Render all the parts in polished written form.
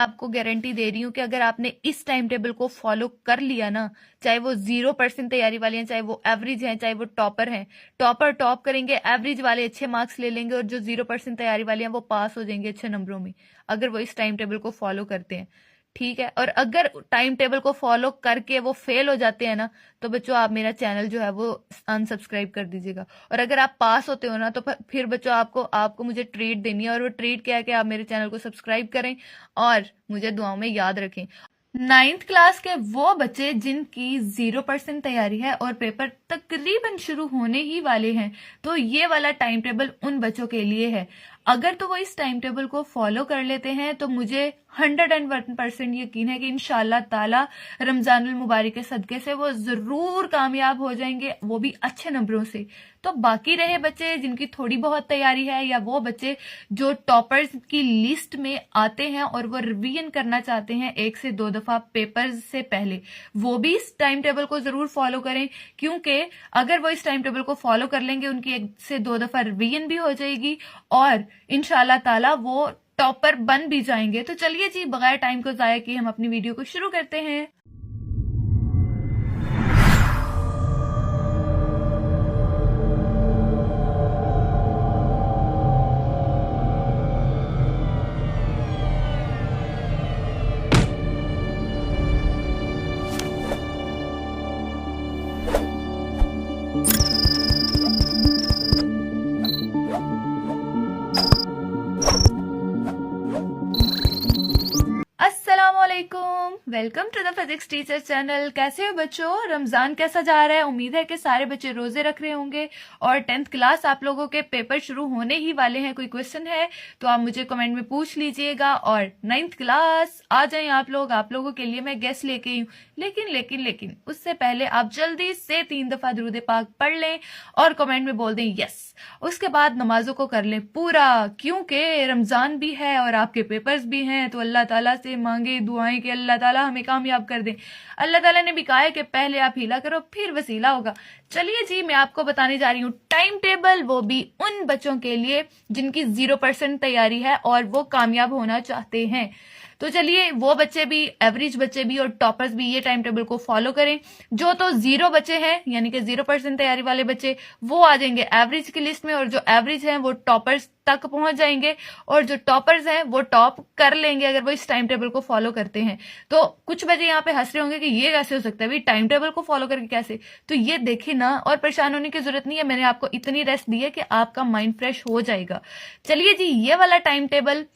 आपको गारंटी दे रही हूँ कि अगर आपने इस टाइम टेबल को फॉलो कर लिया ना, चाहे वो 0% तैयारी वाले हैं, चाहे वो एवरेज हैं, चाहे वो टॉपर हैं, टॉपर टॉप करेंगे, एवरेज वाले अच्छे मार्क्स ले लेंगे और जो 0% तैयारी वाले हैं वो पास हो जाएंगे अच्छे नंबरों में, अगर वो इस टाइम टेबल को फॉलो करते हैं। ठीक है। और अगर टाइम टेबल को फॉलो करके वो फेल हो जाते हैं ना, तो बच्चों आप मेरा चैनल जो है वो अनसब्सक्राइब कर दीजिएगा। और अगर आप पास होते हो ना, तो फिर बच्चों आपको आपको मुझे ट्रीट देनी है, और वो ट्रीट क्या है कि आप मेरे चैनल को सब्सक्राइब करें और मुझे दुआओं में याद रखें। 9th क्लास के वो बच्चे जिनकी 0% तैयारी है और पेपर तकरीबन शुरू होने ही वाले हैं, तो ये वाला टाइम टेबल उन बच्चों के लिए है। अगर तो वो इस टाइम टेबल को फॉलो कर लेते हैं तो मुझे 101% यकीन है कि इंशाल्लाह ताला रमजानुल मुबारक के सदके से वो जरूर कामयाब हो जाएंगे, वो भी अच्छे नंबरों से। तो बाकी रहे बच्चे जिनकी थोड़ी बहुत तैयारी है, या वो बच्चे जो टॉपर्स की लिस्ट में आते हैं और वो रिवीजन करना चाहते हैं 1 से 2 दफा पेपर से पहले, वो भी इस टाइम टेबल को जरूर फॉलो करें। क्योंकि अगर वो इस टाइम टेबल को फॉलो कर लेंगे, उनकी 1 से 2 दफा रिवीजन भी हो जाएगी और इंशाल्लाह ताला वो टॉपर बन भी जाएंगे। तो चलिए जी, बगैर टाइम को जाया किए हम अपनी वीडियो को शुरू करते हैं। Welcome to the physics teacher channel. कैसे हो बच्चों? रमजान कैसा जा रहा है? उम्मीद है कि सारे बच्चे रोजे रख रहे होंगे और 10th क्लास आप लोगों के पेपर शुरू होने ही वाले हैं। कोई क्वेश्चन है तो आप मुझे कमेंट में पूछ लीजिएगा। और 9th क्लास आ जाएं आप लोग, आप लोगों के लिए मैं गेस्ट लेके आई हूँ। लेकिन उससे पहले आप जल्दी से 3 दफा दुरूद पाक पढ़ लें और कमेंट में बोल दें यस। उसके बाद नमाजों को कर लें पूरा, क्योंकि रमजान भी है और आपके पेपर्स भी हैं। तो अल्लाह ताला से मांगे दुआएं कि अल्लाह ताला हमें कामयाब कर दें। अल्लाह ताला ने भी कहा है कि पहले आप हीला करो फिर वसीला होगा। चलिए जी, मैं आपको बताने जा रही हूँ टाइम टेबल, वो भी उन बच्चों के लिए जिनकी 0% तैयारी है और वो कामयाब होना चाहते हैं। तो चलिए, वो बच्चे भी, एवरेज बच्चे भी और टॉपर्स भी ये टाइम टेबल को फॉलो करें। जो तो 0 बच्चे हैं, यानी कि 0% तैयारी वाले बच्चे, वो आ जाएंगे एवरेज की लिस्ट में, और जो एवरेज हैं वो टॉपर्स तक पहुंच जाएंगे, और जो टॉपर्स हैं वो टॉप कर लेंगे अगर वो इस टाइम टेबल को फॉलो करते हैं। तो कुछ बच्चे यहाँ पे हंस रहे होंगे कि ये कैसे हो सकता है भाई, टाइम टेबल को फॉलो करके कैसे? तो ये देखिए ना, और परेशान होने की जरूरत नहीं है, मैंने आपको इतनी रेस्ट दी है कि आपका माइंड फ्रेश हो जाएगा। चलिए जी, ये वाला टाइम टेबल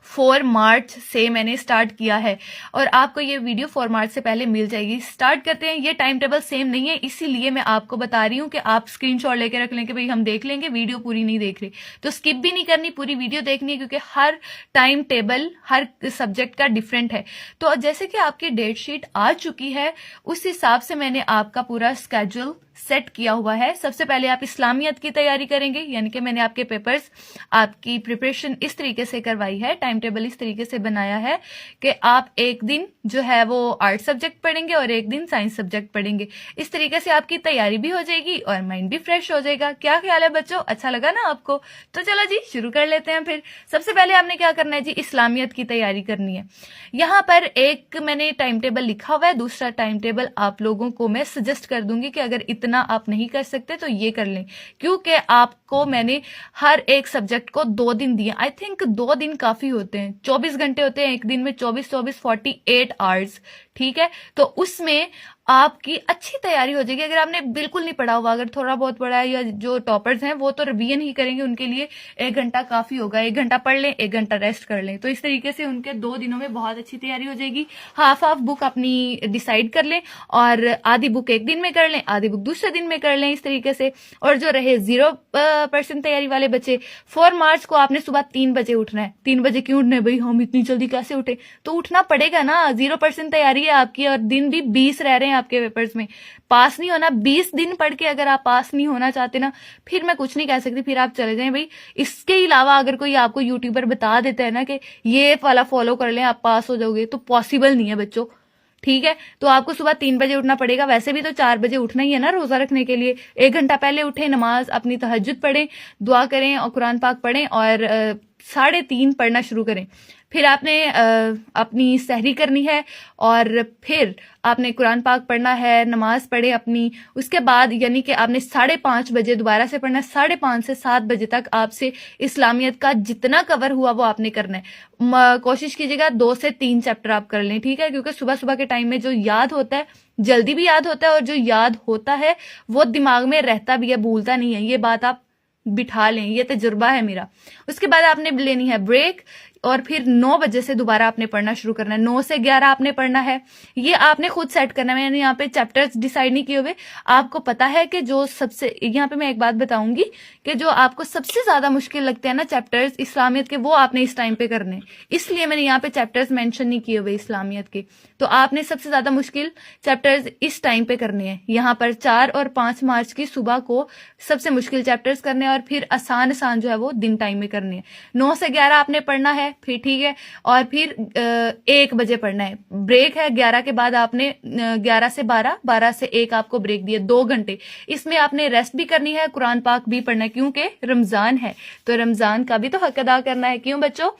4 मार्च से मैंने स्टार्ट किया है और आपको ये वीडियो 4 मार्च से पहले मिल जाएगी। स्टार्ट करते हैं। ये टाइम टेबल सेम नहीं है, इसीलिए मैं आपको बता रही हूँ कि आप स्क्रीनशॉट लेके रख लें कि भाई हम देख लेंगे, वीडियो पूरी नहीं देख रहे तो स्किप भी नहीं करनी, पूरी वीडियो देखनी है, क्योंकि हर टाइम टेबल हर सब्जेक्ट का डिफरेंट है। तो जैसे कि आपकी डेट शीट आ चुकी है, उस हिसाब से मैंने आपका पूरा स्केड्यूल सेट किया हुआ है। सबसे पहले आप इस्लामियत की तैयारी करेंगे, यानी कि मैंने आपके पेपर्स, आपकी प्रिपरेशन इस तरीके से करवाई है, टाइम टेबल इस तरीके से बनाया है कि आप एक दिन जो है वो आर्ट सब्जेक्ट पढ़ेंगे और एक दिन साइंस सब्जेक्ट पढ़ेंगे। इस तरीके से आपकी तैयारी भी हो जाएगी और माइंड भी फ्रेश हो जाएगा। क्या ख्याल है बच्चों? अच्छा लगा ना आपको? तो चलो जी, शुरू कर लेते हैं फिर। सबसे पहले आपने क्या करना है जी, इस्लामियत की तैयारी करनी है। यहाँ पर एक मैंने टाइम टेबल लिखा हुआ है, दूसरा टाइम टेबल आप लोगों को मैं सजेस्ट कर दूंगी कि अगर इतना आप नहीं कर सकते तो ये कर लें, क्योंकि आपको मैंने हर एक सब्जेक्ट को 2 दिन दिए। आई थिंक 2 दिन काफी होते हैं, 24 घंटे होते हैं एक दिन में, 48 आवर्स। ठीक है, तो उसमें आपकी अच्छी तैयारी हो जाएगी। अगर आपने बिल्कुल नहीं पढ़ा हुआ, अगर थोड़ा बहुत पढ़ा है, या जो टॉपर्स हैं वो तो रिवीजन ही करेंगे, उनके लिए 1 घंटा काफी होगा। 1 घंटा पढ़ लें, 1 घंटा रेस्ट कर लें, तो इस तरीके से उनके 2 दिनों में बहुत अच्छी तैयारी हो जाएगी। हाफ बुक अपनी डिसाइड कर लें और आधी बुक एक दिन में कर लें, आधी बुक दूसरे दिन में कर लें, इस तरीके से। और जो रहे 0% तैयारी वाले बच्चे, 4 मार्च को आपने सुबह 3 बजे उठना है। 3 बजे क्यों उठना है भाई, हम इतनी जल्दी कैसे उठे? तो उठना पड़ेगा ना, 0% तैयारी है आपकी और दिन भी 20 रह रहे हैं आपके पेपर्स में। पास नहीं होना, 20 दिन पढ़ के अगर आप पास नहीं होना चाहते ना, फिर मैं कुछ नहीं कह सकती, फिर आप चले जाएं भाई। इसके अलावा अगर कोई आपको यूट्यूबर बता देता है ना कि ये वाला फॉलो कर लें आप पास हो जाओगे, तो पॉसिबल नहीं है बच्चों। ठीक है, तो आपको सुबह 3 बजे उठना पड़ेगा। वैसे भी तो 4 बजे उठना ही है ना रोजा रखने के लिए। 1 घंटा पहले उठे, नमाज अपनी तहज्जुद पढ़ें, दुआ करें और कुरान पाक पढ़ें और 3:30 पढ़ना शुरू करें। फिर आपने अपनी सहरी करनी है और फिर आपने कुरान पाक पढ़ना है, नमाज पढ़े अपनी। उसके बाद यानी कि आपने 5:30 बजे दोबारा से पढ़ना है। 5:30 से 7 बजे तक आपसे इस्लामियत का जितना कवर हुआ वो आपने करना है। कोशिश कीजिएगा 2 से 3 चैप्टर आप कर लें, ठीक है, क्योंकि सुबह सुबह के टाइम में जो याद होता है जल्दी भी याद होता है, और जो याद होता है वो दिमाग में रहता भी है, भूलता नहीं है। ये बात आप बिठा लें, ये तजुर्बा है मेरा। उसके बाद आपने लेनी है ब्रेक, और फिर 9 बजे से दोबारा आपने पढ़ना शुरू करना है। 9 से 11 आपने पढ़ना है। ये आपने खुद सेट करना है, मैंने यहाँ पे चैप्टर्स डिसाइड नहीं किए हुए। आपको पता है कि जो सबसे, यहाँ पे मैं एक बात बताऊंगी कि जो आपको सबसे ज्यादा मुश्किल लगते हैं ना चैप्टर्स इस्लामियत के, वो आपने इस टाइम पे करने, इसलिए मैंने यहाँ पे चैप्टर्स मेंशन नहीं किए हुए इस्लामियत के। तो आपने सबसे ज्यादा मुश्किल चैप्टर्स इस टाइम पे करने हैं। यहाँ पर 4 और 5 मार्च की सुबह को सबसे मुश्किल चैप्टर्स करने हैं, और फिर आसान आसान जो है वो दिन टाइम में करने हैं। 9 से 11 आपने पढ़ना है, फिर ठीक है, और फिर 1 बजे पढ़ना है। ब्रेक है 11 के बाद, आपने 11 से 12, 12 से 1 आपको ब्रेक दिए, 2 घंटे। इसमें आपने रेस्ट भी करनी है, कुरान पाक भी पढ़ना है, क्योंकि रमजान है तो रमजान का भी तो हक अदा करना है। क्यों बच्चों?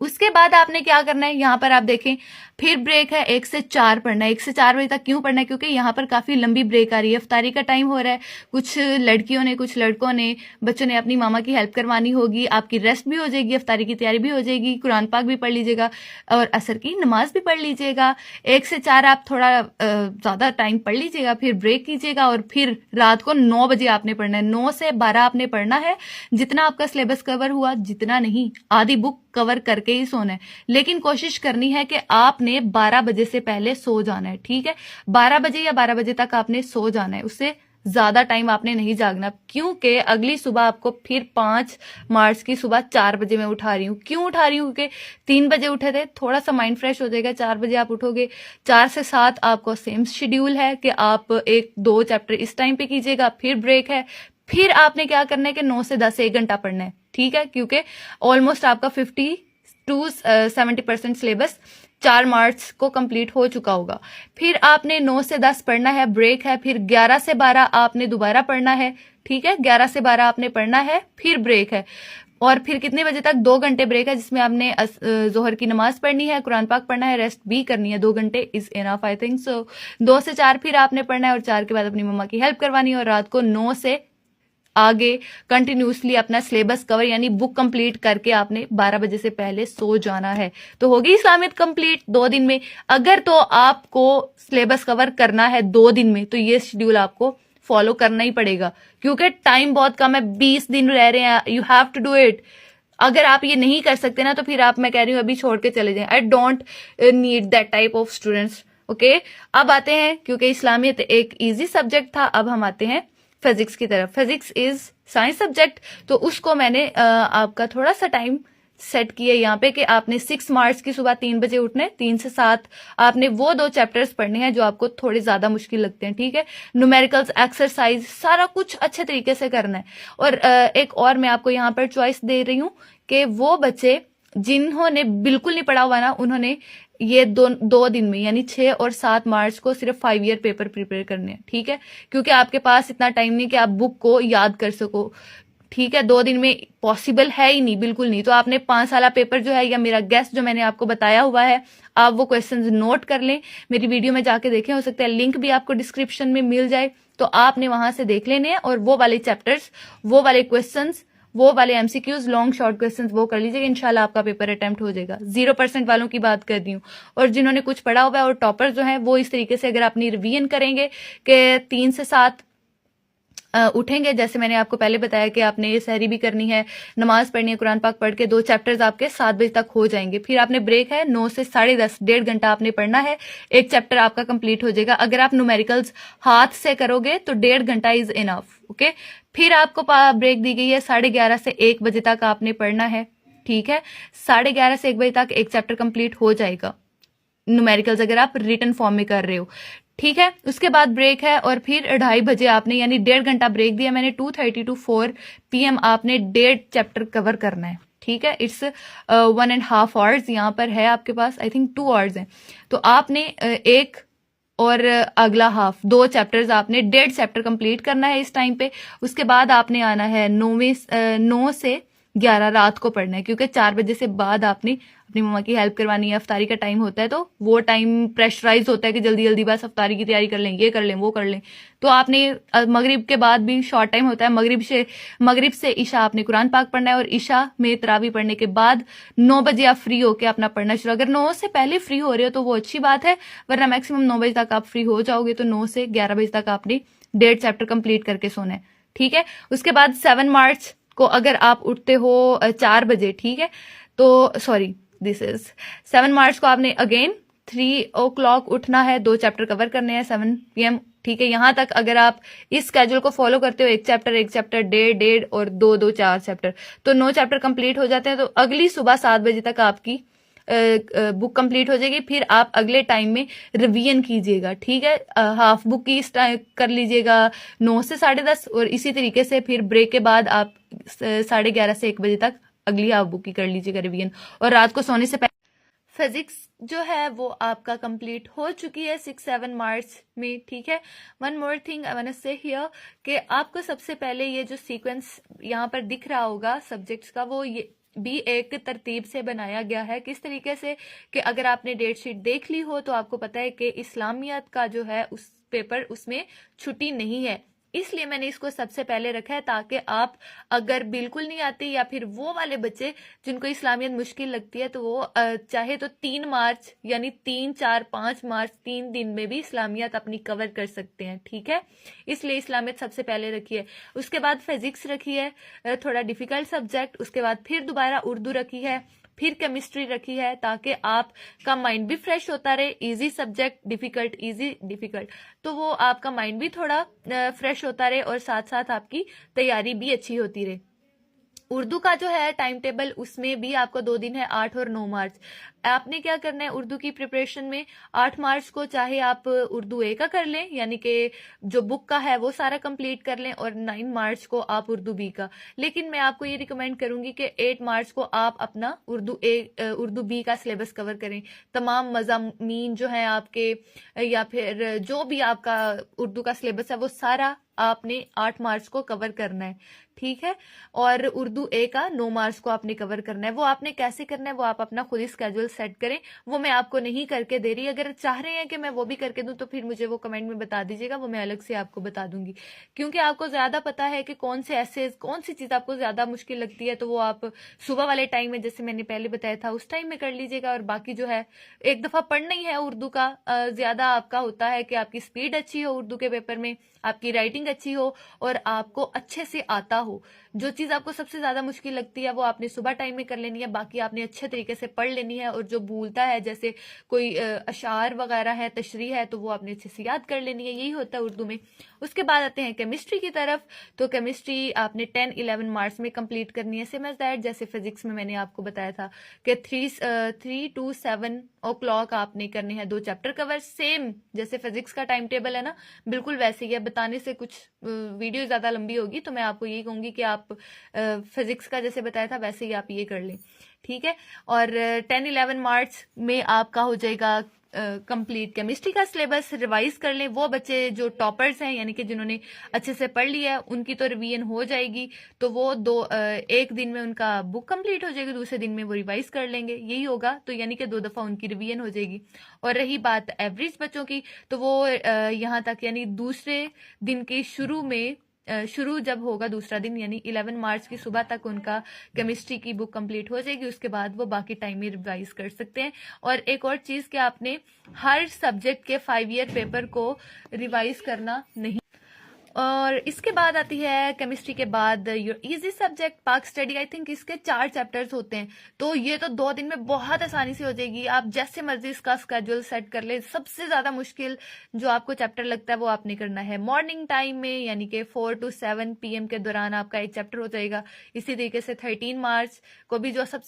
उसके बाद आपने क्या करना है, यहाँ पर आप देखें फिर ब्रेक है, 1 से 4 पढ़ना है। 1 से 4 बजे तक क्यों पढ़ना है? क्योंकि यहाँ पर काफी लंबी ब्रेक आ रही है, इफ्तारी का टाइम हो रहा है। कुछ लड़कियों ने, कुछ लड़कों ने, बच्चों ने अपनी मामा की हेल्प करवानी होगी, आपकी रेस्ट भी हो जाएगी, इफ्तारी की तैयारी भी हो जाएगी, कुरान पाक भी पढ़ लीजिएगा और असर की नमाज भी पढ़ लीजिएगा। 1 से 4 आप थोड़ा ज्यादा टाइम पढ़ लीजिएगा, फिर ब्रेक कीजिएगा, और फिर रात को 9 बजे आपने पढ़ना है। 9 से 12 आपने पढ़ना है। जितना आपका सिलेबस कवर हुआ, जितना नहीं, आधी बुक कवर करके ही सोना है। लेकिन कोशिश करनी है कि आपने 12 बजे से पहले सो जाना है, ठीक है। 12 बजे या 12 बजे तक आपने सो जाना है, उससे ज्यादा टाइम आपने नहीं जागना, क्योंकि अगली सुबह आपको फिर 5 मार्च की सुबह 4 बजे मैं उठा रही हूँ। क्यों उठा रही हूँ? क्योंकि 3 बजे उठे थे, थोड़ा सा माइंड फ्रेश हो जाएगा। 4 बजे आप उठोगे, 4 से 7 आपको सेम शेड्यूल है कि आप 1-2 चैप्टर इस टाइम पे कीजिएगा, फिर ब्रेक है। फिर आपने क्या करना है कि 9 से 10 1 घंटा पढ़ना है, ठीक है, क्योंकि ऑलमोस्ट आपका 50 to 70% सिलेबस 4 मार्च को कंप्लीट हो चुका होगा। फिर आपने 9 से 10 पढ़ना है, ब्रेक है। फिर 11 से 12 आपने दोबारा पढ़ना है, ठीक है, 11 से 12 आपने पढ़ना है, फिर ब्रेक है। और फिर कितने बजे तक? 2 घंटे ब्रेक है, जिसमें आपने जोहर की नमाज पढ़नी है, कुरान पाक पढ़ना है, रेस्ट भी करनी है। 2 घंटे is enough, I think so. 2 से 4 फिर आपने पढ़ना है, और 4 के बाद अपनी मम्मा की हेल्प करवानी है, और रात को 9 से आगे कंटिन्यूसली अपना सिलेबस कवर यानी बुक कंप्लीट करके आपने 12 बजे से पहले सो जाना है। तो होगी इस्लामियत कंप्लीट 2 दिन में। अगर तो आपको सिलेबस कवर करना है 2 दिन में, तो ये शेड्यूल आपको फॉलो करना ही पड़ेगा, क्योंकि टाइम बहुत कम है, 20 दिन रह रहे हैं। You have to do it. अगर आप ये नहीं कर सकते ना, तो फिर आप, मैं कह रही हूँ, अभी छोड़ के चले जाएं। I don't need that type of students, okay. अब आते हैं, क्योंकि इस्लामियत एक ईजी सब्जेक्ट था, अब हम आते हैं फिजिक्स की तरफ। फिजिक्स इज साइंस सब्जेक्ट, तो उसको मैंने आपका थोड़ा सा टाइम सेट किया यहाँ पे कि आपने 6 मार्च की सुबह 3 बजे उठना है। 3 से 7 आपने वो 2 चैप्टर्स पढ़ने हैं जो आपको थोड़े ज्यादा मुश्किल लगते हैं, ठीक है। न्यूमेरिकल्स, एक्सरसाइज, सारा कुछ अच्छे तरीके से करना है। और एक और मैं आपको यहाँ पर चॉइस दे रही हूँ कि वो बच्चे जिन्होंने बिल्कुल नहीं पढ़ा हुआ ना, उन्होंने ये 2 दिन में यानी 6 और 7 मार्च को सिर्फ 5 ईयर पेपर प्रिपेयर करने हैं, ठीक है, क्योंकि आपके पास इतना टाइम नहीं कि आप बुक को याद कर सको, ठीक है। 2 दिन में पॉसिबल है ही नहीं, बिल्कुल नहीं। तो आपने 5 साल पेपर जो है, या मेरा गेस्ट जो मैंने आपको बताया हुआ है, आप वो क्वेश्चंस नोट कर लें, मेरी वीडियो में जाके देखें, हो सकता है लिंक भी आपको डिस्क्रिप्शन में मिल जाए, तो आपने वहां से देख लेने हैं, और वो वाले चैप्टर्स, वो वाले क्वेश्चंस, वो वाले एमसीक्यूज, लॉन्ग शॉर्ट क्वेश्चंस वो कर लीजिएगा, इंशाल्लाह आपका पेपर अटेम्प्ट हो जाएगा। 0% वालों की बात कर रही हूँ, और जिन्होंने कुछ पढ़ा हुआ है और टॉपर जो है, वो इस तरीके से अगर अपनी रिवीजन करेंगे कि 3 से 7 उठेंगे, जैसे मैंने आपको पहले बताया कि आपने ये सहरी भी करनी है, नमाज पढ़नी है, कुरान पाक पढ़ के 2 चैप्टर्स आपके 7 बजे तक हो जाएंगे। फिर आपने ब्रेक है, 9 से 10:30, 1.5 घंटा आपने पढ़ना है, 1 चैप्टर आपका कंप्लीट हो जाएगा। अगर आप न्यूमेरिकल्स हाथ से करोगे तो 1.5 घंटा इज इनफ, ओके। फिर आपको ब्रेक दी गई है, 11:30 से 1 बजे तक आपने पढ़ना है, ठीक है। 11:30 से 1 बजे तक 1 चैप्टर कंप्लीट हो जाएगा न्यूमेरिकल्स, अगर आप रिटन फॉर्म में कर रहे हो, ठीक है। उसके बाद ब्रेक है, और फिर 2:30 बजे आपने, यानी 1.5 घंटा ब्रेक दिया मैंने, 2:30 to 4 PM आपने 1.5 चैप्टर कवर करना है, ठीक है। इट्स 1.5 आवर्स यहाँ पर है आपके पास, आई थिंक 2 आवर्स है। तो आपने एक और अगला हाफ 2 चैप्टर्स आपने 1.5 चैप्टर कंप्लीट करना है इस टाइम पे। उसके बाद आपने आना है 9 से 11 रात को पढ़ना है, क्योंकि 4 बजे से बाद आपने अपनी मम्मा की हेल्प करवानी है, अफ्तारी का टाइम होता है तो वो टाइम प्रेशराइज होता है कि जल्दी जल्दी बस अफ्तारी की तैयारी कर लें, ये कर लें, वो कर लें। तो आपने मगरिब के बाद भी शॉर्ट टाइम होता है, मगरिब से ईशा आपने कुरान पाक पढ़ना है, और ईशा में तरावी पढ़ने के बाद 9 बजे आप फ्री होके अपना पढ़ना शुरू। अगर 9 से पहले फ्री हो रहे हो तो वो अच्छी बात है, वरना मैक्सिमम 9 बजे तक आप फ्री हो जाओगे, तो 9 से 11 बजे तक आपने 1.5 चैप्टर कंप्लीट करके सोना है, ठीक है। उसके बाद 7 मार्च को अगर आप उठते हो 4 बजे, ठीक है, तो सॉरी दिस इज 7 मार्च को आपने अगेन 3 o'clock उठना है, 2 चैप्टर कवर करने हैं 7 PM, ठीक है। यहां तक अगर आप इस स्केड्यूल को फॉलो करते हो, एक चैप्टर 1.5 और 2 4 चैप्टर, तो 9 चैप्टर कंप्लीट हो जाते हैं। तो अगली सुबह 7 बजे तक आपकी बुक कंप्लीट हो जाएगी। फिर आप अगले टाइम में रिवीजन कीजिएगा, ठीक है। हाफ बुक की कर लीजिएगा 9 से 10:30, और इसी तरीके से फिर ब्रेक के बाद आप 11:30 से 1 बजे तक अगली हाफ बुक की कर लीजिएगा रिवीजन। और रात को सोने से पहले फिजिक्स जो है वो आपका कंप्लीट हो चुकी है 6-7 मार्च में, ठीक है। One more thing I want to say here कि आपको सबसे पहले ये जो सीक्वेंस यहाँ पर दिख रहा होगा सब्जेक्ट्स का, वो ये भी एक तरतीब से बनाया गया है। किस तरीके से कि अगर आपने डेट शीट देख ली हो तो आपको पता है कि इस्लामियत का जो है उस पेपर उसमें छुट्टी नहीं है, इसलिए मैंने इसको सबसे पहले रखा है, ताकि आप अगर बिल्कुल नहीं आती या फिर वो वाले बच्चे जिनको इस्लामियत मुश्किल लगती है तो वो चाहे तो 3 मार्च यानी 3, 4, 5 मार्च 3 दिन में भी इस्लामियत अपनी कवर कर सकते हैं, ठीक है। इसलिए इस्लामियत सबसे पहले रखी है। उसके बाद फिजिक्स रखी है, थोड़ा डिफिकल्ट सब्जेक्ट। उसके बाद फिर दोबारा उर्दू रखी है, फिर केमिस्ट्री रखी है, ताकि आपका माइंड भी फ्रेश होता रहे। Easy subject, difficult, easy difficult, तो वो आपका माइंड भी थोड़ा फ्रेश होता रहे और साथ साथ आपकी तैयारी भी अच्छी होती रहे। उर्दू का जो है टाइम टेबल, उसमें भी आपको 2 दिन है, 8 और 9 मार्च। आपने क्या करना है उर्दू की प्रिपरेशन में, 8 मार्च को चाहे आप उर्दू ए का कर लें, यानी कि जो बुक का है वो सारा कंप्लीट कर लें, और 9 मार्च को आप उर्दू बी का। लेकिन मैं आपको ये रिकमेंड करूंगी कि 8 मार्च को आप अपना उर्दू बी का सिलेबस कवर करें। तमाम मज़ामीन जो है आपके, या फिर जो भी आपका उर्दू का सिलेबस है वो सारा आपने 8 मार्च को कवर करना है, ठीक है। और उर्दू ए का 9 मार्च को आपने कवर करना है। वो आपने कैसे करना है वो आप अपना खुद ही स्केड्यूल सेट करें, वो मैं आपको नहीं करके दे रही। अगर चाह रहे हैं कि मैं वो भी करके दूं तो फिर मुझे वो कमेंट में बता दीजिएगा, वो मैं अलग से आपको बता दूंगी, क्योंकि आपको ज्यादा पता है कि कौन से ऐसे कौन सी चीज आपको ज्यादा मुश्किल लगती है। तो वो आप सुबह वाले टाइम में, जैसे मैंने पहले बताया था, उस टाइम में कर लीजिएगा। और बाकी जो है एक दफा पढ़ना ही है उर्दू का। ज्यादा आपका होता है कि आपकी स्पीड अच्छी हो उर्दू के पेपर में, आपकी राइटिंग अच्छी हो और आपको अच्छे से आता हो। जो चीज आपको सबसे ज्यादा मुश्किल लगती है वो आपने सुबह टाइम में कर लेनी है, बाकी आपने अच्छे तरीके से पढ़ लेनी है। और जो भूलता है, जैसे कोई अशार वगैरह है, तशरीह है, तो वो आपने अच्छे से याद कर लेनी है। यही होता है उर्दू में। उसके बाद आते हैं केमिस्ट्री की तरफ। तो केमिस्ट्री आपने 10-11 मार्च में कंप्लीट करनी है, सेम एज दैट। जैसे फिजिक्स में मैंने आपको बताया था कि 3 to 7 o'clock आपने करने हैं 2 चैप्टर कवर, सेम जैसे फिजिक्स का टाइम टेबल है ना, बिल्कुल वैसे ही है। बताने से कुछ वीडियो ज्यादा लंबी होगी, तो मैं आपको यही कहूंगी कि आप फिजिक्स का जैसे बताया था वैसे ही आप ये कर लें, ठीक है। और 10-11 मार्च में आपका हो जाएगा कंप्लीट केमिस्ट्री का सिलेबस। रिवाइज कर लें। वो बच्चे जो टॉपर्स हैं, यानी कि जिन्होंने अच्छे से पढ़ लिया है, उनकी तो रिवीजन हो जाएगी, तो वो एक दिन में उनका बुक कंप्लीट हो जाएगी, दूसरे दिन में वो रिवाइज कर लेंगे, यही होगा। तो यानी कि 2 दफा उनकी रिवीजन हो जाएगी। और रही बात एवरेज बच्चों की, तो वो यहाँ तक यानी दूसरे दिन के शुरू जब होगा दूसरा दिन, यानी 11 मार्च की सुबह तक उनका केमिस्ट्री की बुक कंप्लीट हो जाएगी। उसके बाद वो बाकी टाइम में रिवाइज कर सकते हैं। और एक और चीज कि आपने हर सब्जेक्ट के 5 ईयर पेपर को रिवाइज करना नहीं। और इसके बाद आती है केमिस्ट्री के बाद योर इजी सब्जेक्ट पाक स्टडी। आई थिंक इसके 4 चैप्टर्स होते हैं, तो ये तो 2 दिन में बहुत आसानी से हो जाएगी। आप जैसे मर्जी इसका स्केड्यूल सेट कर ले। सबसे ज्यादा मुश्किल जो आपको चैप्टर लगता है वो आपने करना है मॉर्निंग टाइम में, यानी कि 4 to 7 PM के दौरान आपका एक चैप्टर हो जाएगा। इसी तरीके से 13 मार्च को भी जो सब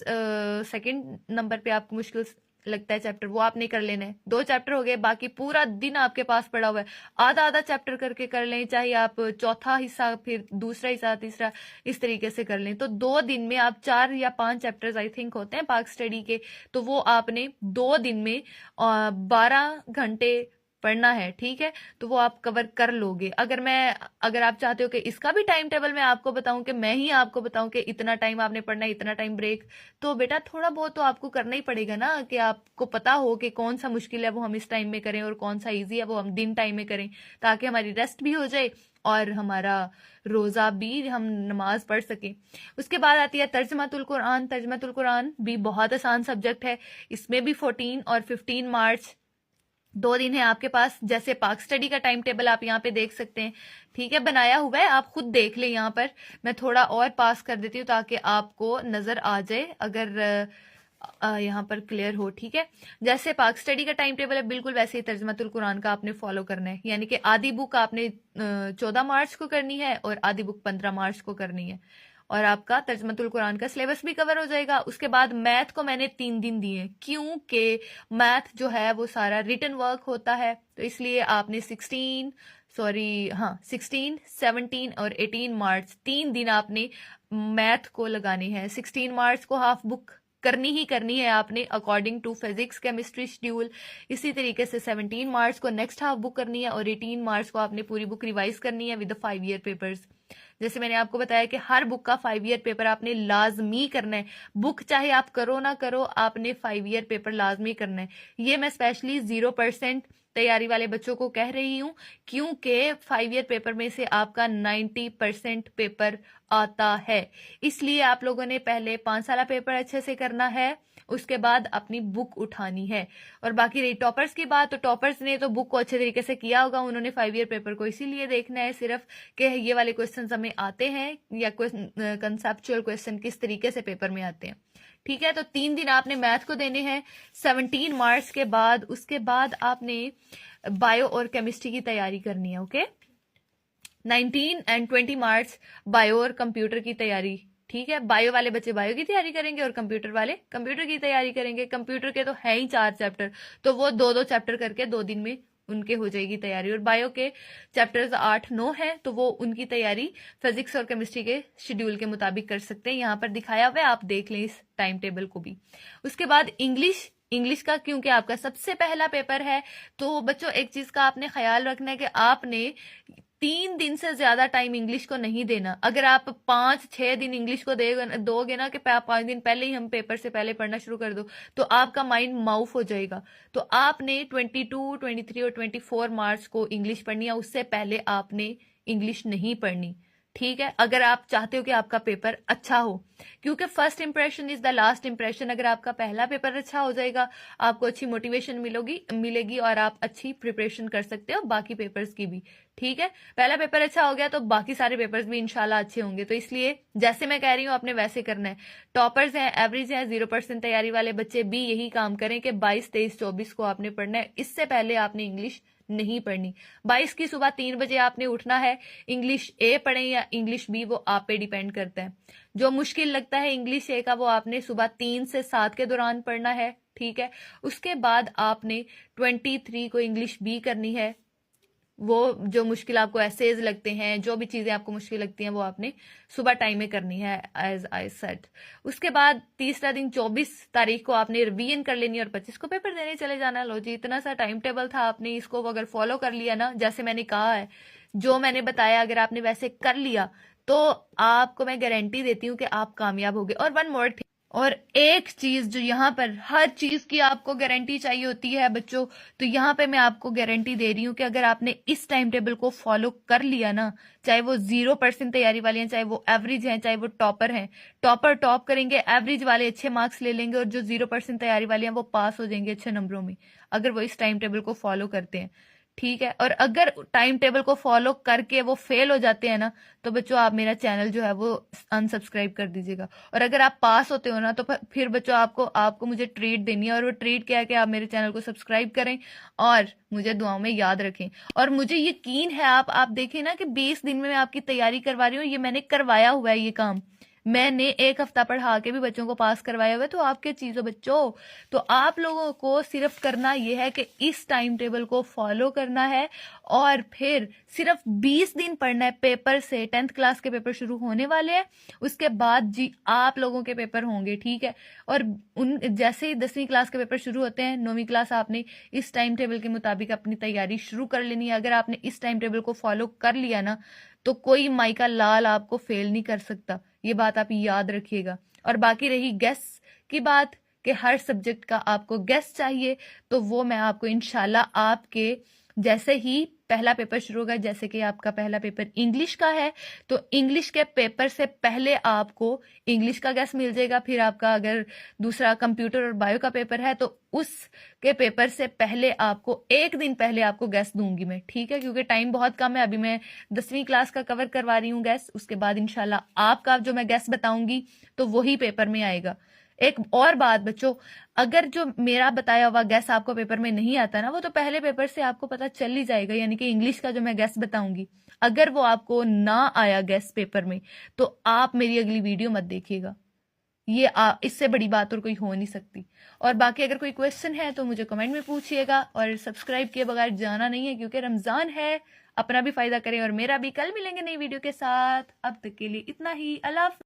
सेकेंड नंबर पे आपको मुश्किल लगता है चैप्टर, वो आपने कर लेना है। 2 चैप्टर हो गए, बाकी पूरा दिन आपके पास पड़ा हुआ है। आधा आधा चैप्टर करके कर लें, चाहे आप चौथा हिस्सा, फिर दूसरा हिस्सा, तीसरा, इस तरीके से कर लें। तो 2 दिन में आप 4 या 5 चैप्टर्स आई थिंक होते हैं पाक स्टडी के, तो वो आपने 2 दिन में 12 घंटे पढ़ना है, ठीक है, तो वो आप कवर कर लोगे। अगर आप चाहते हो कि इसका भी टाइम टेबल मैं आपको बताऊं, कि मैं ही आपको बताऊं कि इतना टाइम आपने पढ़ना है, इतना टाइम ब्रेक, तो बेटा थोड़ा बहुत तो आपको करना ही पड़ेगा ना, कि आपको पता हो कि कौन सा मुश्किल है वो हम इस टाइम में करें और कौन सा ईजी है वो हम दिन टाइम में करें, ताकि हमारी रेस्ट भी हो जाए और हमारा रोजा भी, हम नमाज पढ़ सके। उसके बाद आती है तर्जमातुल कुरान। तर्जमातुल कुरान भी बहुत आसान सब्जेक्ट है। इसमें भी 14 और 15 मार्च 2 दिन है आपके पास। जैसे पाक स्टडी का टाइम टेबल आप यहाँ पे देख सकते हैं, ठीक है, बनाया हुआ है, आप खुद देख लें। यहाँ पर मैं थोड़ा और पास कर देती हूँ ताकि आपको नजर आ जाए, अगर यहाँ पर क्लियर हो, ठीक है। जैसे पाक स्टडी का टाइम टेबल है, बिल्कुल वैसे ही तर्जमातुल कुरान का आपने फॉलो करना है। यानी कि आधी बुक आपने 14 मार्च को करनी है और आधी बुक 15 मार्च को करनी है, और आपका तर्जमातुल कुरान का सिलेबस भी कवर हो जाएगा। उसके बाद मैथ को मैंने 3 दिन दिए, क्योंकि मैथ जो है वो सारा रिटन वर्क होता है, तो इसलिए आपने 16, 17 और 18 मार्च 3 दिन आपने मैथ को लगाने हैं। 16 मार्च को हाफ बुक करनी ही करनी है आपने, according to physics chemistry schedule. इसी तरीके से 17 मार्च को नेक्स्ट हाफ बुक करनी है और 18 मार्च को आपने पूरी बुक रिवाइज करनी है विद 5 ईयर पेपर्स। जैसे मैंने आपको बताया कि हर बुक का 5 ईयर पेपर आपने लाजमी करना है। बुक चाहे आप करो ना करो, आपने 5 ईयर पेपर लाजमी करना है। ये मैं स्पेशली 0% तैयारी वाले बच्चों को कह रही हूँ, क्योंकि 5 ईयर पेपर में से आपका 90% पेपर आता है। इसलिए आप लोगों ने पहले 5 साल पेपर अच्छे से करना है, उसके बाद अपनी बुक उठानी है। और बाकी रही टॉपर्स की बात, तो टॉपर्स ने तो बुक को अच्छे तरीके से किया होगा, उन्होंने 5 ईयर पेपर को इसीलिए देखना है सिर्फ कि ये वाले क्वेश्चन हमें आते हैं या कंसेप्चुअल क्वेश्चन किस तरीके से पेपर में आते हैं, ठीक है। तो 3 दिन आपने मैथ को देने हैं 17 मार्च के बाद। उसके बाद आपने बायो और केमिस्ट्री की तैयारी करनी है, ओके। 19 एंड 20 मार्च बायो और कंप्यूटर की तैयारी, ठीक है। बायो वाले बच्चे बायो की तैयारी करेंगे और कंप्यूटर वाले कंप्यूटर की तैयारी करेंगे। कंप्यूटर के तो है ही 4 चैप्टर, तो वो 2-2 चैप्टर करके 2 दिन में उनके हो जाएगी तैयारी। और बायो के चैप्टर्स 8-9 हैं, तो वो उनकी तैयारी फिजिक्स और केमिस्ट्री के शेड्यूल के मुताबिक कर सकते हैं। यहाँ पर दिखाया हुआ है, आप देख लें इस टाइम टेबल को भी। उसके बाद इंग्लिश का, क्योंकि आपका सबसे पहला पेपर है, तो बच्चों एक चीज का आपने ख्याल रखना है कि आपने 3 दिन से ज्यादा टाइम इंग्लिश को नहीं देना। अगर आप 5-6 दिन इंग्लिश को दोगे ना, कि 5 दिन पहले ही हम पेपर से पहले पढ़ना शुरू कर दो, तो आपका माइंड माउफ हो जाएगा। तो आपने 22, 23 और 24 मार्च को इंग्लिश पढ़नी है, उससे पहले आपने इंग्लिश नहीं पढ़नी, ठीक है। अगर आप चाहते हो कि आपका पेपर अच्छा हो, क्योंकि first impression is the last impression. अगर आपका पहला पेपर अच्छा हो जाएगा, आपको अच्छी मोटिवेशन मिलेगी और आप अच्छी प्रिपरेशन कर सकते हो बाकी पेपर्स की भी, ठीक है। पहला पेपर अच्छा हो गया तो बाकी सारे पेपर्स भी इंशाल्लाह अच्छे होंगे। तो इसलिए जैसे मैं कह रही हूँ आपने वैसे करना है। टॉपर्स हैं, एवरेज हैं, 0% तैयारी वाले बच्चे भी यही काम करें कि 22, 23, 24 को आपने पढ़ना है। इससे पहले आपने इंग्लिश नहीं पढ़नी। 22 की सुबह 3 बजे आपने उठना है। इंग्लिश ए पढ़ें या इंग्लिश बी, वो आप पे डिपेंड करता है। जो मुश्किल लगता है इंग्लिश ए का, वो आपने सुबह 3 से 7 के दौरान पढ़ना है, ठीक है। उसके बाद आपने 23 को इंग्लिश बी करनी है। वो जो मुश्किल आपको एसेज लगते हैं, जो भी चीजें आपको मुश्किल लगती हैं, वो आपने सुबह टाइम में करनी है, एज आई सेड। उसके बाद तीसरा दिन 24 तारीख को आपने रिवीजन कर लेनी और 25 को पेपर देने चले जाना। लो जी, इतना सा टाइम टेबल था, आपने इसको अगर फॉलो कर लिया ना, जैसे मैंने कहा है, जो मैंने बताया, अगर आपने वैसे कर लिया तो आपको मैं गारंटी देती हूँ कि आप कामयाब होगे। और वन मोर थिंग, और एक चीज जो यहाँ पर हर चीज की आपको गारंटी चाहिए होती है बच्चों, तो यहाँ पे मैं आपको गारंटी दे रही हूँ कि अगर आपने इस टाइम टेबल को फॉलो कर लिया ना, चाहे वो 0% तैयारी वाले हैं, चाहे वो एवरेज हैं, चाहे वो टॉपर हैं। टॉपर टॉप करेंगे, एवरेज वाले अच्छे मार्क्स ले लेंगे, और जो 0% तैयारी वाले हैं वो पास हो जाएंगे अच्छे नंबरों में, अगर वो इस टाइम टेबल को फॉलो करते हैं, ठीक है। और अगर टाइम टेबल को फॉलो करके वो फेल हो जाते हैं ना, तो बच्चों आप मेरा चैनल जो है वो अनसब्सक्राइब कर दीजिएगा। और अगर आप पास होते हो ना, तो फिर बच्चों आपको मुझे ट्रीट देनी है, और वो ट्रीट क्या है कि आप मेरे चैनल को सब्सक्राइब करें और मुझे दुआओं में याद रखें। और मुझे यकीन है, आप देखें ना कि 20 दिन में मैं आपकी तैयारी करवा रही हूँ, ये मैंने करवाया हुआ है ये काम। मैंने एक हफ्ता पढ़ा के भी बच्चों को पास करवाया हुआ है, तो आप क्या चीज हो बच्चों। तो आप लोगों को सिर्फ करना यह है कि इस टाइम टेबल को फॉलो करना है और फिर सिर्फ 20 दिन पढ़ना है पेपर से। 10th क्लास के पेपर शुरू होने वाले हैं, उसके बाद जी आप लोगों के पेपर होंगे, ठीक है। और उन जैसे ही 10वीं क्लास के पेपर शुरू होते हैं, 9वीं क्लास आपने इस टाइम टेबल के मुताबिक अपनी तैयारी शुरू कर लेनी है। अगर आपने इस टाइम टेबल को फॉलो कर लिया ना, तो कोई माई का लाल आपको फेल नहीं कर सकता, ये बात आप याद रखिएगा। और बाकी रही गेस की बात कि हर सब्जेक्ट का आपको गेस चाहिए, तो वो मैं आपको इंशाल्लाह आपके जैसे ही पहला पेपर शुरू होगा, जैसे कि आपका पहला पेपर इंग्लिश का है, तो इंग्लिश के पेपर से पहले आपको इंग्लिश का गैस मिल जाएगा। फिर आपका अगर दूसरा कंप्यूटर और बायो का पेपर है, तो उसके पेपर से पहले आपको एक दिन पहले आपको गैस दूंगी मैं, ठीक है, क्योंकि टाइम बहुत कम है। अभी मैं 10वीं क्लास का कवर करवा रही हूँ गैस, उसके बाद इंशाल्लाह आपका जो मैं गैस बताऊंगी तो वही पेपर में आएगा। एक और बात बच्चों, अगर जो मेरा बताया हुआ गैस आपको पेपर में नहीं आता ना, वो तो पहले पेपर से आपको पता चल ही जाएगा। यानी कि इंग्लिश का जो मैं गैस बताऊंगी, अगर वो आपको ना आया गैस पेपर में, तो आप मेरी अगली वीडियो मत देखिएगा। ये इससे बड़ी बात और कोई हो नहीं सकती। और बाकी अगर कोई क्वेश्चन है तो मुझे कमेंट में पूछिएगा, और सब्सक्राइब किए बगैर जाना नहीं है, क्योंकि रमजान है। अपना भी फायदा करें और मेरा भी। कल मिलेंगे नई वीडियो के साथ, अब तक के लिए इतना ही। अल्लाह हाफ़िज़।